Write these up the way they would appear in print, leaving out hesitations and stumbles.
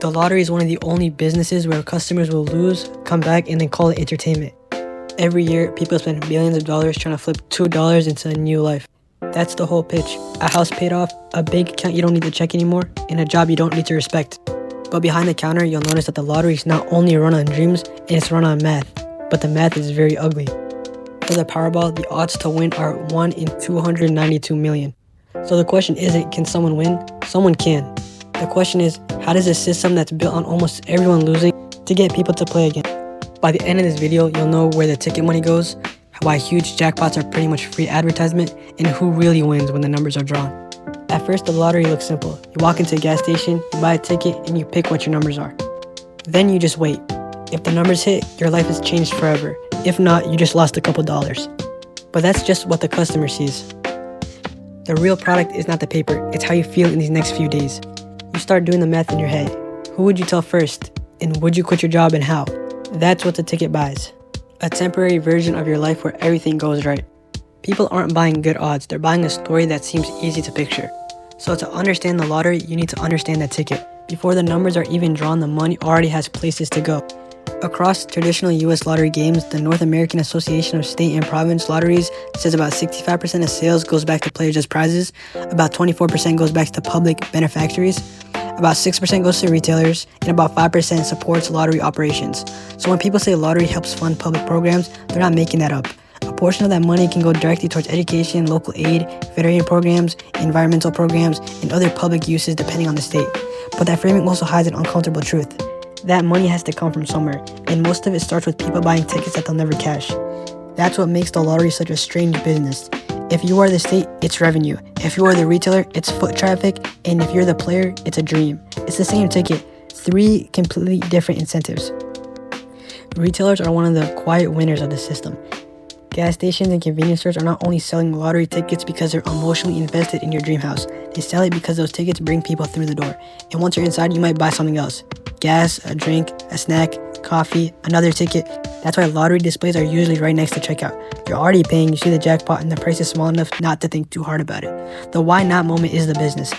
The lottery is one of the only businesses where customers will lose, come back, and then call it entertainment. Every year, people spend millions of dollars trying to flip $2 into a new life. That's the whole pitch. A house paid off, a bank account you don't need to check anymore, and a job you don't need to respect. But behind the counter, you'll notice that the lottery is not only run on dreams, and it's run on math. But the math is very ugly. For the Powerball, the odds to win are 1 in 292 million. So the question isn't, can someone win? Someone can. The question is, how does a system that's built on almost everyone losing to get people to play again? By the end of this video, you'll know where the ticket money goes, why huge jackpots are pretty much free advertisement, and who really wins when the numbers are drawn. At first, the lottery looks simple. You walk into a gas station, you buy a ticket, and you pick what your numbers are. Then you just wait. If the numbers hit, your life has changed forever. If not, you just lost a couple dollars. But that's just what the customer sees. The real product is not the paper, it's how you feel in these next few days. You start doing the math in your head. Who would you tell first? And would you quit your job and how? That's what the ticket buys. A temporary version of your life where everything goes right. People aren't buying good odds, they're buying a story that seems easy to picture. So to understand the lottery, you need to understand the ticket. Before the numbers are even drawn, the money already has places to go. Across traditional US lottery games, the North American Association of State and Province Lotteries says about 65% of sales goes back to players as prizes, about 24% goes back to public benefactories, about 6% goes to retailers, and about 5% supports lottery operations. So when people say lottery helps fund public programs, they're not making that up. A portion of that money can go directly towards education, local aid, federated programs, environmental programs, and other public uses depending on the state. But that framing also hides an uncomfortable truth. That money has to come from somewhere, and most of it starts with people buying tickets that they'll never cash. That's what makes the lottery such a strange business. If you are the state, it's revenue. If you are the retailer, it's foot traffic. And if you're the player, it's a dream. It's the same ticket, 3 completely different incentives. Retailers are one of the quiet winners of the system. Gas stations and convenience stores are not only selling lottery tickets because they're emotionally invested in your dream house. They sell it because those tickets bring people through the door. And once you're inside, you might buy something else. Gas, a drink, a snack, coffee, another ticket. That's why lottery displays are usually right next to checkout. You're already paying, you see the jackpot, and the price is small enough not to think too hard about it. The why not moment is the business.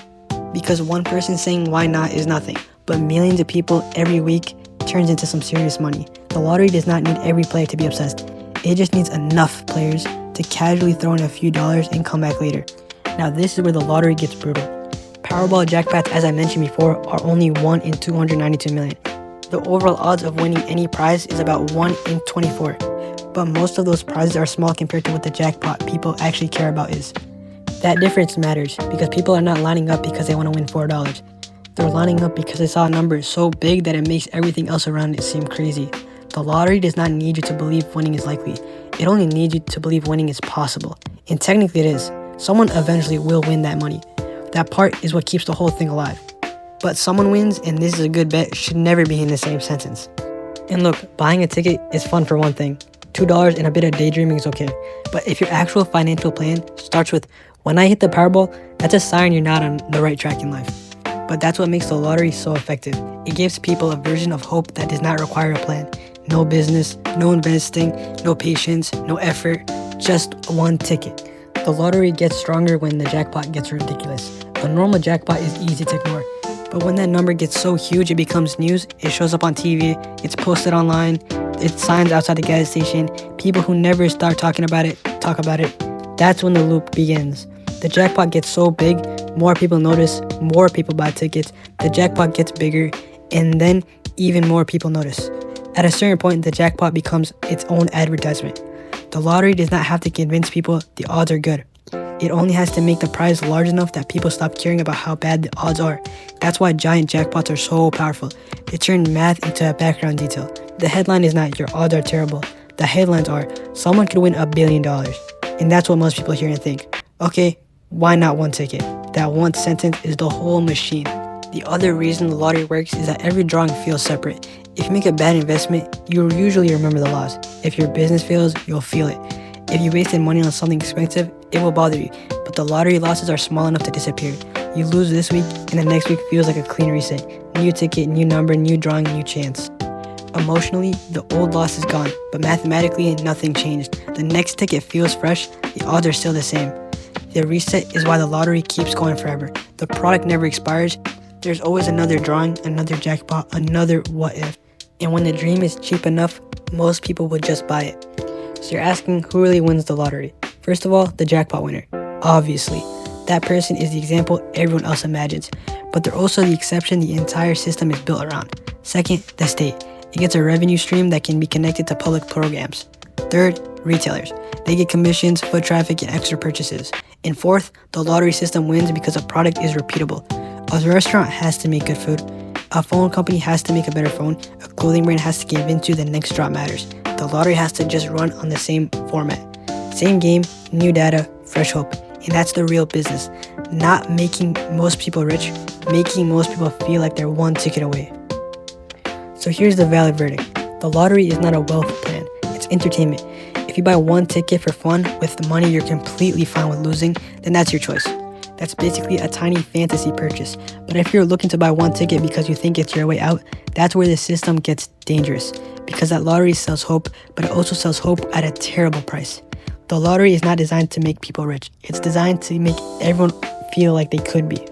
Because one person saying why not is nothing, but millions of people every week turns into some serious money. The lottery does not need every player to be obsessed. It just needs enough players to casually throw in a few dollars and come back later. Now this is where the lottery gets brutal. Powerball jackpots, as I mentioned before, are only 1 in 292 million. The overall odds of winning any prize is about 1 in 24. But most of those prizes are small compared to what the jackpot people actually care about is. That difference matters because people are not lining up because they want to win $4. They're lining up because they saw a number so big that it makes everything else around it seem crazy. The lottery does not need you to believe winning is likely. It only needs you to believe winning is possible. And technically it is. Someone eventually will win that money. That part is what keeps the whole thing alive. But someone wins, and this is a good bet, should never be in the same sentence. And look, buying a ticket is fun for one thing. $2 and a bit of daydreaming is okay. But if your actual financial plan starts with, when I hit the Powerball, that's a sign you're not on the right track in life. But that's what makes the lottery so effective. It gives people a version of hope that does not require a plan. No business, no investing, no patience, no effort, just one ticket. The lottery gets stronger when the jackpot gets ridiculous. A normal jackpot is easy to ignore. But when that number gets so huge it becomes news, it shows up on TV, it's posted online, it's signs outside the gas station, people who never start talking about it, talk about it. That's when the loop begins. The jackpot gets so big, more people notice, more people buy tickets, the jackpot gets bigger, and then even more people notice. At a certain point, the jackpot becomes its own advertisement. The lottery does not have to convince people the odds are good. It only has to make the prize large enough that people stop caring about how bad the odds are. That's why giant jackpots are so powerful. They turn math into a background detail. The headline is not, your odds are terrible. The headlines are, someone could win $1 billion. And that's what most people hear and think. Okay, why not one ticket? That one sentence is the whole machine. The other reason the lottery works is that every drawing feels separate. If you make a bad investment, you'll usually remember the loss. If your business fails, you'll feel it. If you wasted money on something expensive, it will bother you. But the lottery losses are small enough to disappear. You lose this week, and the next week feels like a clean reset. New ticket, new number, new drawing, new chance. Emotionally, the old loss is gone, but mathematically, nothing changed. The next ticket feels fresh, the odds are still the same. The reset is why the lottery keeps going forever. The product never expires, There's always another drawing, another jackpot, another what if. And when the dream is cheap enough, most people would just buy it. So you're asking who really wins the lottery? First of all, the jackpot winner. Obviously, that person is the example everyone else imagines, but they're also the exception the entire system is built around. Second, the state. It gets a revenue stream that can be connected to public programs. Third, retailers. They get commissions, foot traffic, and extra purchases. And fourth, the lottery system wins because a product is repeatable. A restaurant has to make good food. A phone company has to make a better phone. A clothing brand has to convince you the next drop matters. The lottery has to just run on the same format. Same game, new data, fresh hope. And that's the real business. Not making most people rich, making most people feel like they're one ticket away. So here's the valid verdict. The lottery is not a wealth plan, it's entertainment. If you buy one ticket for fun with the money you're completely fine with losing, then that's your choice. That's basically a tiny fantasy purchase. But if you're looking to buy one ticket because you think it's your way out, that's where the system gets dangerous. Because that lottery sells hope, but it also sells hope at a terrible price. The lottery is not designed to make people rich. It's designed to make everyone feel like they could be.